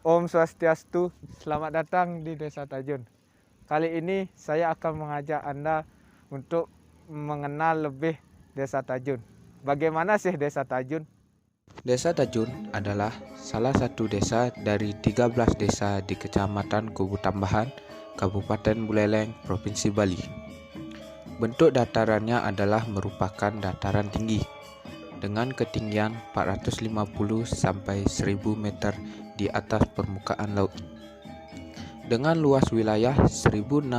Om Swastiastu, selamat datang di Desa Tajun. Kali ini saya akan mengajak Anda untuk mengenal lebih Desa Tajun. Bagaimana sih Desa Tajun? Desa Tajun adalah salah satu desa dari 13 desa di Kecamatan Kubu Tambahan, Kabupaten Buleleng, Provinsi Bali. Bentuk datarannya adalah merupakan dataran tinggi dengan ketinggian 450 sampai 1000 meter di atas permukaan laut. Dengan luas wilayah 1694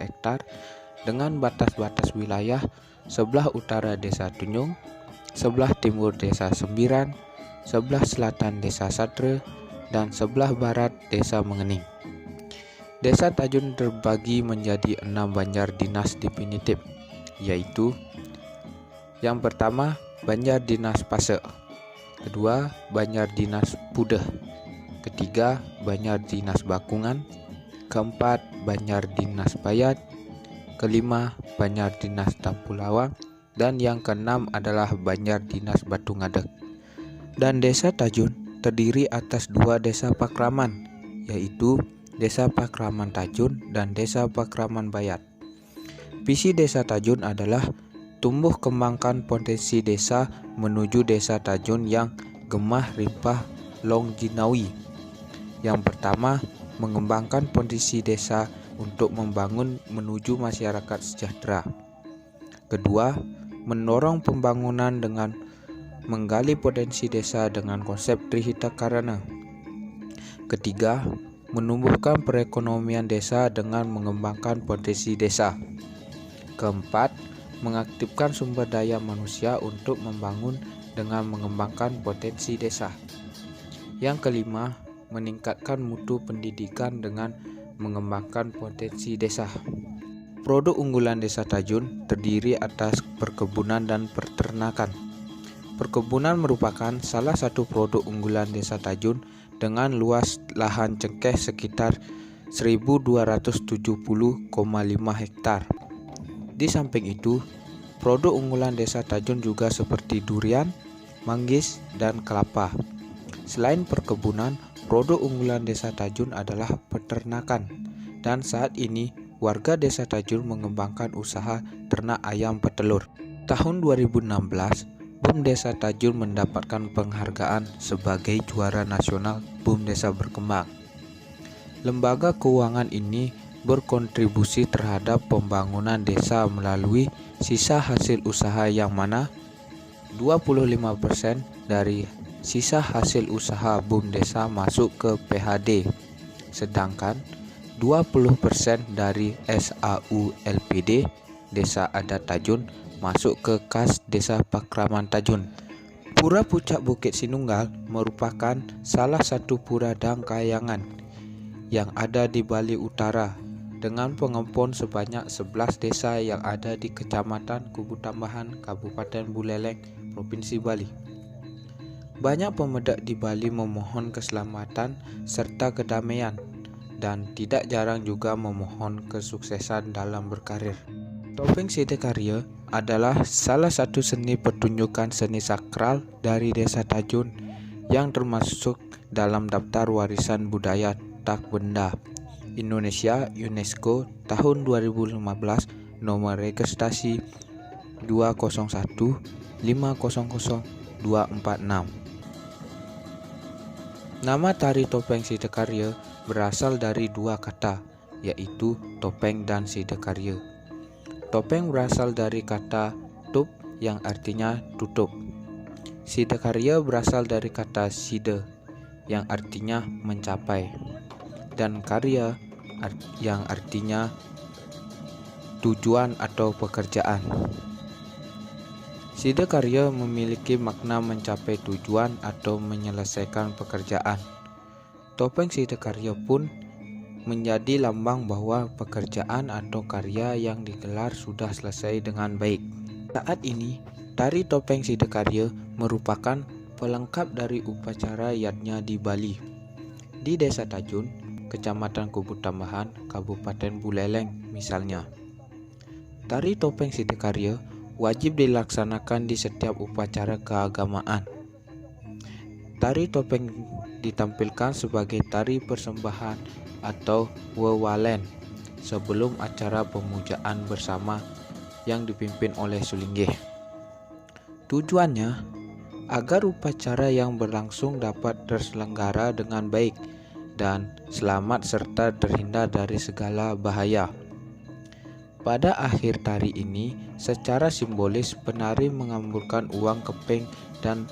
hektar dengan batas-batas wilayah sebelah utara Desa Tunyung, sebelah timur Desa Sembiran, sebelah selatan Desa Satre, dan sebelah barat Desa Mengening. Desa Tajun terbagi menjadi 6 banjar dinas definitif, yaitu yang pertama Banjar Dinas Pase, kedua Banjar Dinas Pudeh, ketiga Banjar Dinas Bakungan, keempat Banjar Dinas Bayat, kelima Banjar Dinas Tampulawang, dan yang keenam adalah Banjar Dinas Batu Ngadek. Dan Desa Tajun terdiri atas 2 desa pakraman, yaitu Desa Pakraman Tajun dan Desa Pakraman Bayat. Visi Desa Tajun adalah tumbuh kembangkan potensi desa menuju Desa Tajun yang gemah rimpah longjinawi. Yang pertama, mengembangkan potensi desa untuk membangun menuju masyarakat sejahtera. Kedua, mendorong pembangunan dengan menggali potensi desa dengan konsep Trihita Karana. Ketiga, menumbuhkan perekonomian desa dengan mengembangkan potensi desa. Keempat, mengaktifkan sumber daya manusia untuk membangun dengan mengembangkan potensi desa. Yang kelima, meningkatkan mutu pendidikan dengan mengembangkan potensi desa. Produk unggulan Desa Tajun terdiri atas perkebunan dan peternakan. Perkebunan merupakan salah satu produk unggulan Desa Tajun dengan luas lahan cengkeh sekitar 1270,5 hektar. Di samping itu, produk unggulan Desa Tajun juga seperti durian, manggis, dan kelapa. Selain perkebunan, produk unggulan Desa Tajun adalah peternakan, dan saat ini warga Desa Tajun mengembangkan usaha ternak ayam petelur. Tahun 2016, BUM Desa Tajun mendapatkan penghargaan sebagai juara nasional BUM Desa Berkembang. Lembaga keuangan ini berkontribusi terhadap pembangunan desa melalui sisa hasil usaha yang mana 25% dari sisa hasil usaha BUM Desa masuk ke PHD, sedangkan 20% dari SAU LPD Desa Adat Tajun masuk ke kas Desa Pakraman Tajun. Pura Pucak Bukit Sinunggal merupakan salah satu pura dangkayangan yang ada di Bali Utara dengan pengempon sebanyak 11 desa yang ada di Kecamatan Kubu Tambahan, Kabupaten Buleleng, Provinsi Bali. Banyak pemuda di Bali memohon keselamatan serta kedamaian, dan tidak jarang juga memohon kesuksesan dalam berkarir. Topeng Sidakarya adalah salah satu seni pertunjukan seni sakral dari Desa Tajun yang termasuk dalam daftar warisan budaya tak benda Indonesia UNESCO tahun 2015 nomor registrasi 201500246. Nama tari Topeng Sidakarya berasal dari 2 kata, yaitu topeng dan sidakarya. Topeng berasal dari kata tup yang artinya tutup. Sidakarya berasal dari kata sida yang artinya mencapai, dan karya yang artinya tujuan atau pekerjaan. Sidakarya memiliki makna mencapai tujuan atau menyelesaikan pekerjaan. Topeng Sidakarya pun menjadi lambang bahwa pekerjaan atau karya yang digelar sudah selesai dengan baik. Saat ini, tari Topeng Sidakarya merupakan pelengkap dari upacara yatnya di Bali. Di Desa Tajun, Kecamatan Kubu Tambahan, Kabupaten Buleleng misalnya, tari Topeng Sidakarya wajib dilaksanakan di setiap upacara keagamaan. Tari topeng ditampilkan sebagai tari persembahan atau wewalen sebelum acara pemujaan bersama yang dipimpin oleh Sulinggih. Tujuannya agar upacara yang berlangsung dapat terselenggara dengan baik dan selamat serta terhindar dari segala bahaya. Pada akhir tari ini, secara simbolis penari mengamburkan uang keping dan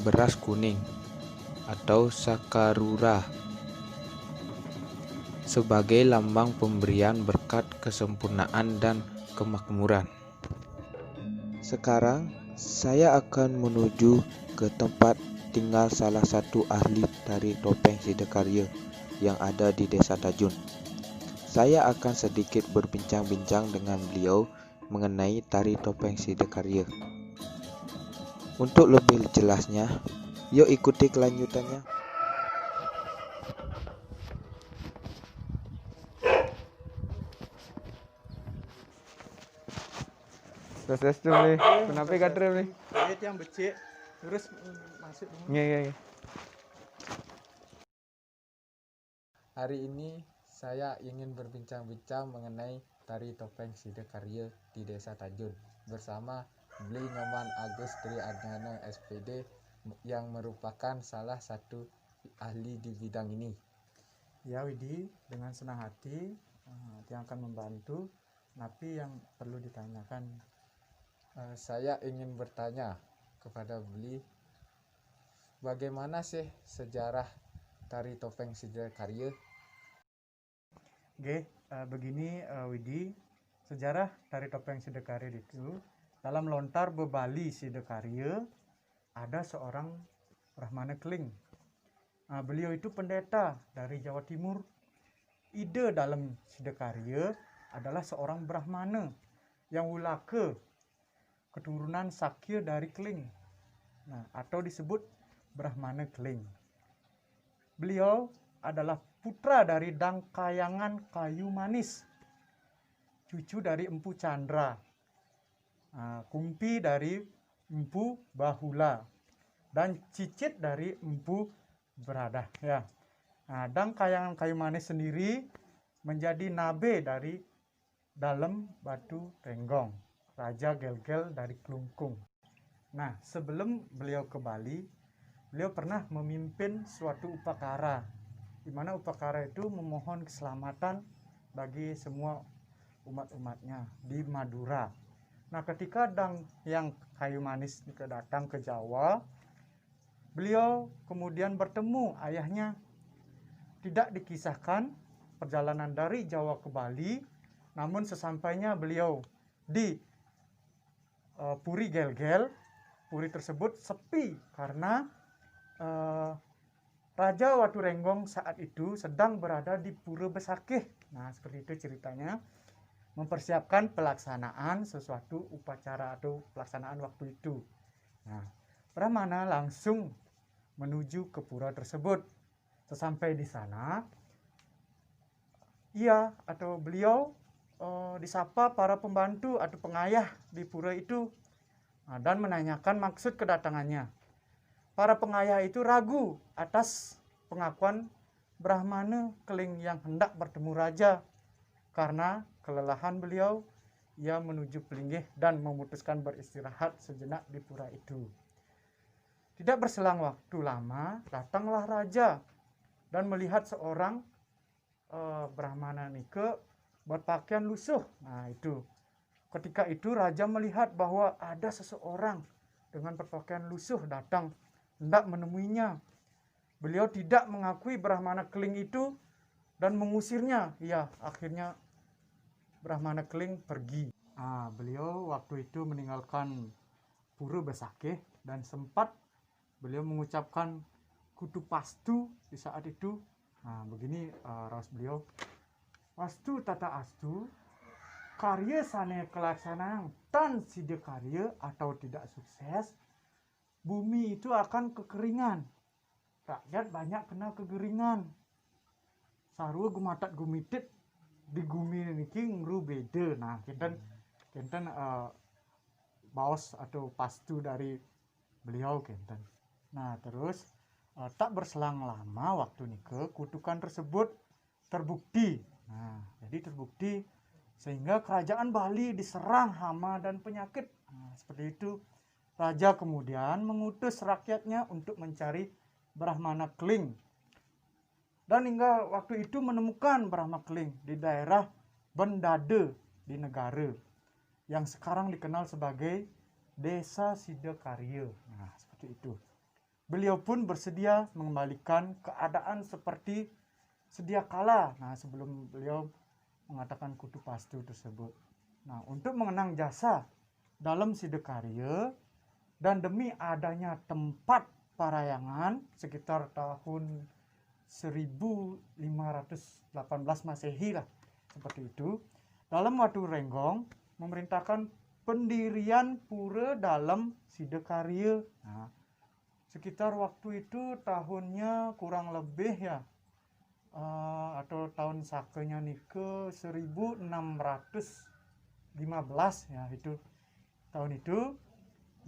beras kuning atau sakarura sebagai lambang pemberian berkat kesempurnaan dan kemakmuran. Sekarang saya akan menuju ke tempat tinggal salah satu ahli tari topeng Sidakarya yang ada di Desa Tajun. Saya akan sedikit berbincang-bincang dengan beliau mengenai tari topeng Sidakarya. Untuk lebih jelasnya, yuk ikuti kelanjutannya. Proses tu boleh. Kenapa kata boleh? Saya yang becek terus masuk dulu. Ya. Hari ini saya ingin berbincang-bincang mengenai tari topeng Sidakarya di Desa Tajun bersama Bli Nyoman Agus Tri Adnana SPD yang merupakan salah satu ahli di bidang ini. Ya Widi, dengan senang hati yang akan membantu. Tapi yang perlu ditanyakan, Saya ingin bertanya kepada Bli, bagaimana sih sejarah tari topeng Sidakarya? begini Widi, sejarah tari topeng Sidakarya itu dalam lontar bebali Sidakarya ada seorang Brahmana Keling. Beliau itu pendeta dari Jawa Timur. Ide dalam Sidakarya adalah seorang Brahmana yang wulaka keturunan Sakya dari Keling, atau disebut Brahmana Keling. Beliau adalah putra dari Dangkayangan Kayu Manis, cucu dari Empu Chandra, kumpi dari Empu Bahula, dan cicit dari Empu Beradah. Ya. Dangkayangan Kayu Manis sendiri menjadi nabe dari Dalem Batu Renggong, Raja Gel-Gel dari Klungkung. Sebelum beliau ke Bali, beliau pernah memimpin suatu upakara, di mana upakara itu memohon keselamatan bagi semua umat-umatnya di Madura. Ketika yang Kayu Manis datang ke Jawa, beliau kemudian bertemu ayahnya. Tidak dikisahkan perjalanan dari Jawa ke Bali, namun sesampainya beliau di Puri Gel-Gel, puri tersebut sepi karena Raja Watu Renggong saat itu sedang berada di Pura Besakeh. Seperti itu ceritanya, mempersiapkan pelaksanaan sesuatu upacara atau pelaksanaan waktu itu. Brahmana langsung menuju ke pura tersebut. Sesampai di sana, beliau disapa para pembantu atau pengayah di pura itu, dan menanyakan maksud kedatangannya. Para pengayah itu ragu atas pengakuan Brahmana Keling yang hendak bertemu raja. Karena kelelahan beliau, ia menuju Pelinggih dan memutuskan beristirahat sejenak di pura itu. Tidak berselang waktu lama, datanglah raja dan melihat seorang Brahmana Nike berpakaian lusuh. Ketika itu raja melihat bahwa ada seseorang dengan berpakaian lusuh datang hendak menemuinya. Beliau tidak mengakui Brahmana Keling itu dan mengusirnya. Akhirnya Brahmana Keling pergi. Beliau waktu itu meninggalkan Pura Besakeh dan sempat beliau mengucapkan kutu pastu di saat itu. Begini raos beliau. Wastu tata astu, karya sane kelaksanaan tan Sidakarya atau tidak sukses, bumi itu akan kekeringan. Rakyat banyak kena kekeringan. Sarua gumatat gumitit di gumi niki ngru beda. Kenten baos atau pastu dari beliau kenten. Terus Tak berselang lama waktu nike kutukan tersebut terbukti. Nah, jadi terbukti sehingga kerajaan Bali diserang hama dan penyakit. Nah, seperti itu. Raja kemudian mengutus rakyatnya untuk mencari Brahmana Keling. Dan hingga waktu itu menemukan Brahmana Keling di daerah Bendade di negara yang sekarang dikenal sebagai Desa Sidakarya. Nah, seperti itu. Beliau pun bersedia mengembalikan keadaan seperti sedia kala. Nah, sebelum beliau mengatakan kutu pastu tersebut. Nah, untuk mengenang jasa dalam Sidakarya dan demi adanya tempat parayangan sekitar tahun 1518 Masehi lah, seperti itu, dalam Watu Renggong memerintahkan pendirian pura dalam Sidakarya. Nah, sekitar waktu itu tahunnya kurang lebih ya atau tahun sakenya nike 1615 ya, itu tahun itu.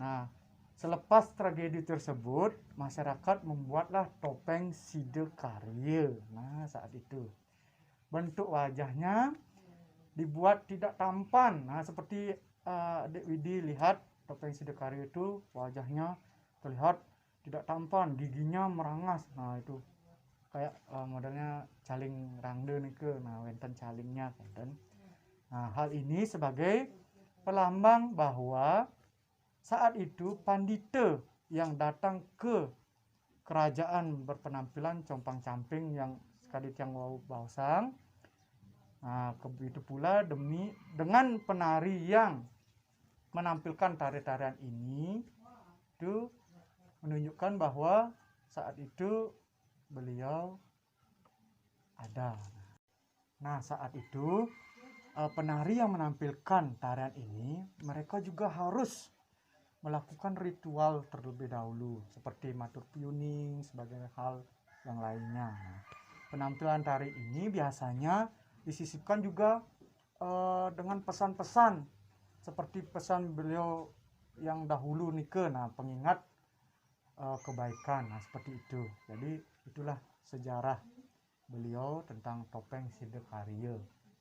Nah, selepas tragedi tersebut masyarakat membuatlah topeng Sidakarya. Nah, saat itu bentuk wajahnya dibuat tidak tampan. Nah, seperti Adik Widi lihat topeng Sidakarya itu wajahnya terlihat tidak tampan, giginya merangas. Nah, itu kayak modelnya caling rangde nih ke. Nah, wenten calingnya kan. Nah, hal ini sebagai pelambang bahwa saat itu pandita yang datang ke kerajaan berpenampilan compang-camping yang sekali tiang wau bausang. Nah, begitu pula dengan penari yang menampilkan tari-tarian ini itu menunjukkan bahwa saat itu beliau ada. Nah, saat itu penari yang menampilkan tarian ini mereka juga harus melakukan ritual terlebih dahulu seperti matur piuning sebagai hal yang lainnya. Penampilan tari ini biasanya disisipkan juga dengan pesan-pesan seperti pesan beliau yang dahulu nike. Nah, pengingat kebaikan. Nah, seperti itu. Jadi itulah sejarah beliau tentang topeng Sidakarya.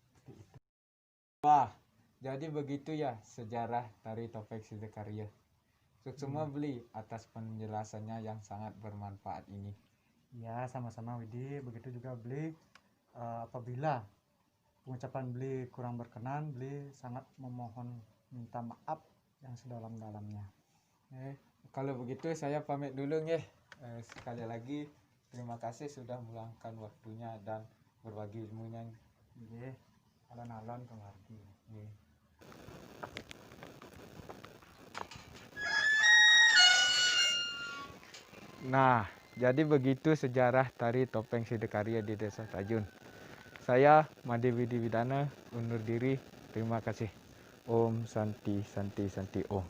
Seperti itu. Wah, jadi begitu ya sejarah tari topeng Sidakarya. Semua beli atas penjelasannya yang sangat bermanfaat ini. Ya, sama-sama Widi. Begitu juga beli apabila pengucapan beli kurang berkenan, beli sangat memohon minta maaf yang sedalam-dalamnya. Kalau begitu saya pamit dulu nggih. Sekali lagi terima kasih sudah meluangkan waktunya dan berbagi ilmunya. Nggih, alon-alon kemargi. Nggih. Nah, jadi begitu sejarah tari topeng Sidakarya di Desa Tajun. Saya Made Widi Widana undur diri. Terima kasih. Om Santi Santi Santi Om.